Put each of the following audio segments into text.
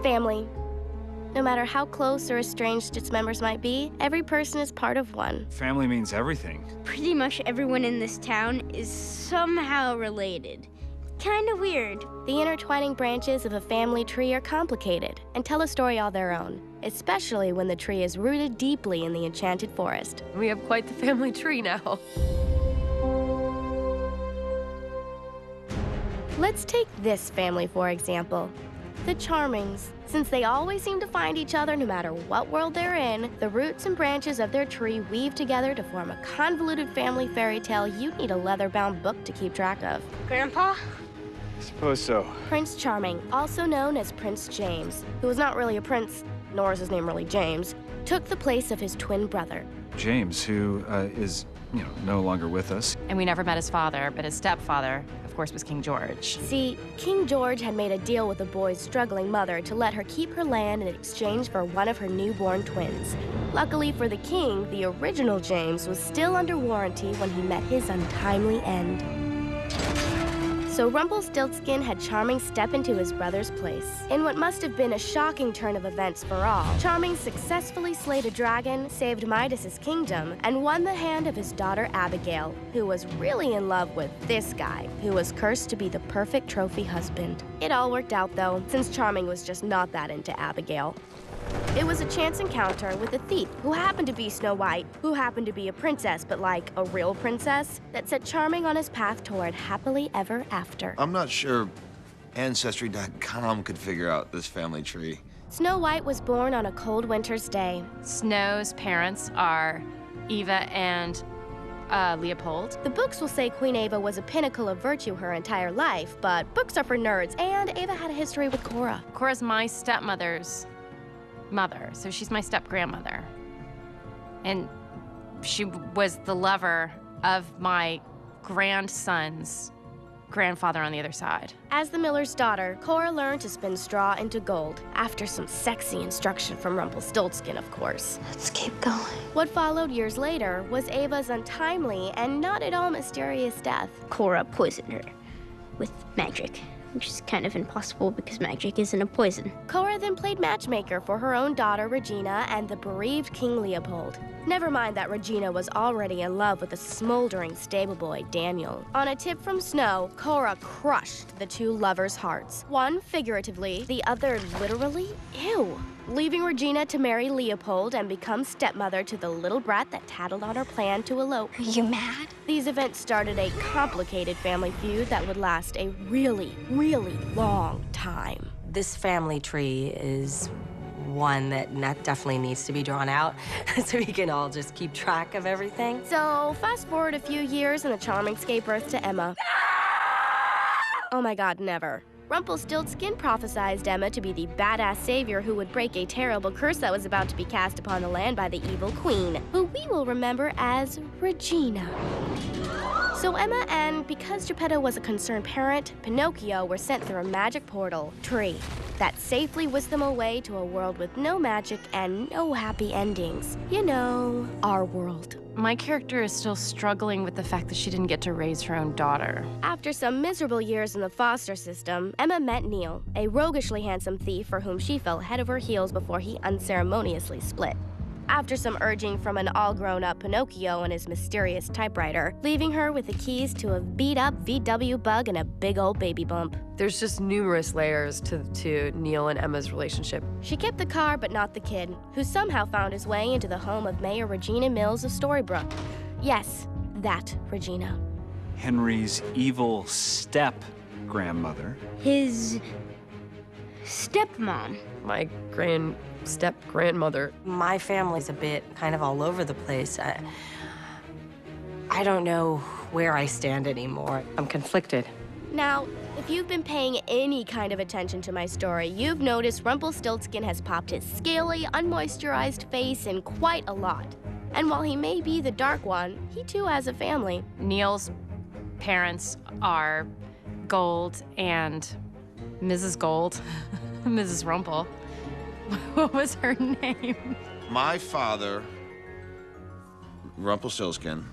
Family. No matter how close or estranged its members might be, every person is part of one. Family means everything. Pretty much everyone in this town is somehow related. Kinda weird. The intertwining branches of a family tree are complicated and tell a story all their own, especially when the tree is rooted deeply in the enchanted forest. We have quite the family tree now. Let's take this family, for example. The Charmings. Since they always seem to find each other no matter what world they're in, the roots and branches of their tree weave together to form a convoluted family fairy tale you'd need a leather-bound book to keep track of. Grandpa? I suppose so. Prince Charming, also known as Prince James, who was not really a prince, nor is his name really James, took the place of his twin brother. James, who is, no longer with us. And we never met his father, but his stepfather, of course, was King George. See, King George had made a deal with the boy's struggling mother to let her keep her land in exchange for one of her newborn twins. Luckily for the king, the original James was still under warranty when he met his untimely end. So Rumpelstiltskin had Charming step into his brother's place. In what must have been a shocking turn of events for all, Charming successfully slayed a dragon, saved Midas's kingdom, and won the hand of his daughter Abigail, who was really in love with this guy, who was cursed to be the perfect trophy husband. It all worked out though, since Charming was just not that into Abigail. It was a chance encounter with a thief who happened to be Snow White, who happened to be a princess, but like a real princess, that set Charming on his path toward happily ever after. I'm not sure Ancestry.com could figure out this family tree. Snow White was born on a cold winter's day. Snow's parents are Eva and Leopold. The books will say Queen Ava was a pinnacle of virtue her entire life, but books are for nerds, and Ava had a history with Cora. Cora's my stepmother's mother, so she's my step-grandmother. And she was the lover of my grandson's grandfather on the other side. As the miller's daughter, Cora learned to spin straw into gold, after some sexy instruction from Rumpelstiltskin, of course. Let's keep going. What followed years later was Ava's untimely and not at all mysterious death. Cora poisoned her with magic, which is kind of impossible because magic isn't a poison. Cora then played matchmaker for her own daughter, Regina, and the bereaved King Leopold. Never mind that Regina was already in love with the smoldering stable boy, Daniel. On a tip from Snow, Cora crushed the two lovers' hearts. One figuratively, the other literally. Ew. Leaving Regina to marry Leopold and become stepmother to the little brat that tattled on her plan to elope. Are you mad? These events started a complicated family feud that would last a really, really long time. This family tree is one that definitely needs to be drawn out so we can all just keep track of everything. So fast forward a few years and the Charmings gave birth to Emma. Oh my God, never. Rumpelstiltskin prophesized Emma to be the badass savior who would break a terrible curse that was about to be cast upon the land by the evil queen, who we will remember as Regina. So Emma and, because Geppetto was a concerned parent, Pinocchio were sent through a magic portal, tree, that safely whisked them away to a world with no magic and no happy endings. You know, our world. My character is still struggling with the fact that she didn't get to raise her own daughter. After some miserable years in the foster system, Emma met Neil, a roguishly handsome thief for whom she fell head over heels before he unceremoniously split. After some urging from an all-grown-up Pinocchio and his mysterious typewriter, leaving her with the keys to a beat-up VW Bug and a big old baby bump. There's just numerous layers to Neil and Emma's relationship. She kept the car, but not the kid, who somehow found his way into the home of Mayor Regina Mills of Storybrooke. Yes, that Regina. Henry's evil step-grandmother. His stepmom. My step-grandmother. My family's a bit kind of all over the place. I don't know where I stand anymore. I'm conflicted. Now, if you've been paying any kind of attention to my story, you've noticed Rumpelstiltskin has popped his scaly, unmoisturized face in quite a lot. And while he may be the dark one, he too has a family. Neil's parents are Gold and Mrs. Gold, Mrs. Rumpel. What was her name? My father, Rumpelstiltskin,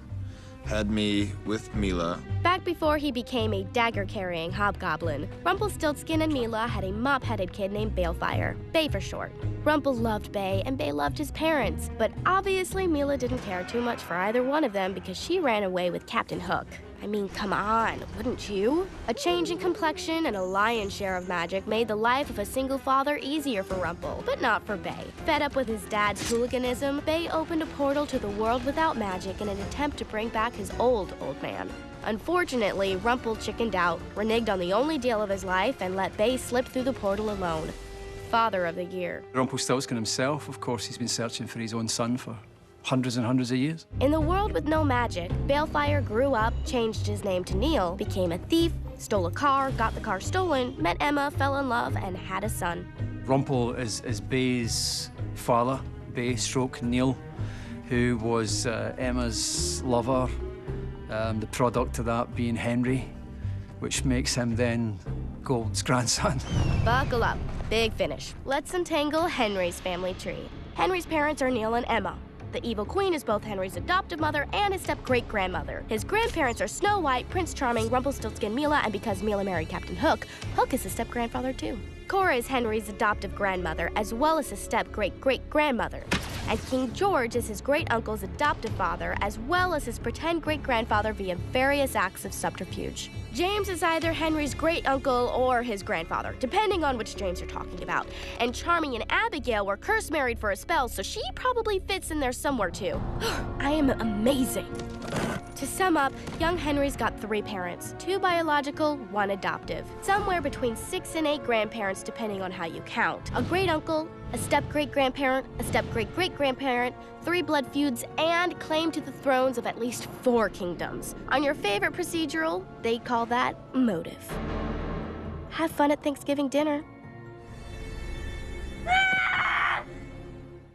had me with Mila. Back before he became a dagger-carrying hobgoblin, Rumpelstiltskin and Mila had a mop-headed kid named Balefire, Bay for short. Rumple loved Bay, and Bay loved his parents, but obviously Mila didn't care too much for either one of them because she ran away with Captain Hook. I mean, come on, wouldn't you? A change in complexion and a lion's share of magic made the life of a single father easier for Rumple, but not for Bay. Fed up with his dad's hooliganism, Bay opened a portal to the world without magic in an attempt to bring back his old man. Unfortunately, Rumple chickened out, reneged on the only deal of his life, and let Bay slip through the portal alone. Father of the Year. Rumpelstiltskin himself, of course, he's been searching for his own son for hundreds and hundreds of years. In the world with no magic, Balefire grew up, changed his name to Neil, became a thief, stole a car, got the car stolen, met Emma, fell in love, and had a son. Rumple is Bay's father, Bay stroke Neil, who was Emma's lover, the product of that being Henry, which makes him then Gold's grandson. Buckle up, big finish. Let's untangle Henry's family tree. Henry's parents are Neil and Emma. The Evil Queen is both Henry's adoptive mother and his step-great-grandmother. His grandparents are Snow White, Prince Charming, Rumpelstiltskin, Mila, and because Mila married Captain Hook, Hook is his step-grandfather too. Cora is Henry's adoptive grandmother, as well as his step-great-great-grandmother. And King George is his great-uncle's adoptive father, as well as his pretend great-grandfather via various acts of subterfuge. James is either Henry's great-uncle or his grandfather, depending on which James you're talking about. And Charming and Abigail were curse-married for a spell, so she probably fits in there somewhere too. I am amazing. To sum up, young Henry's got 3 parents, 2 biological, 1 adoptive. Somewhere between 6 and 8 grandparents depending on how you count. A great-uncle, a step-great-grandparent, a step-great-great-grandparent, 3 blood feuds, and claim to the thrones of at least 4 kingdoms. On your favorite procedural, they call that motive. Have fun at Thanksgiving dinner.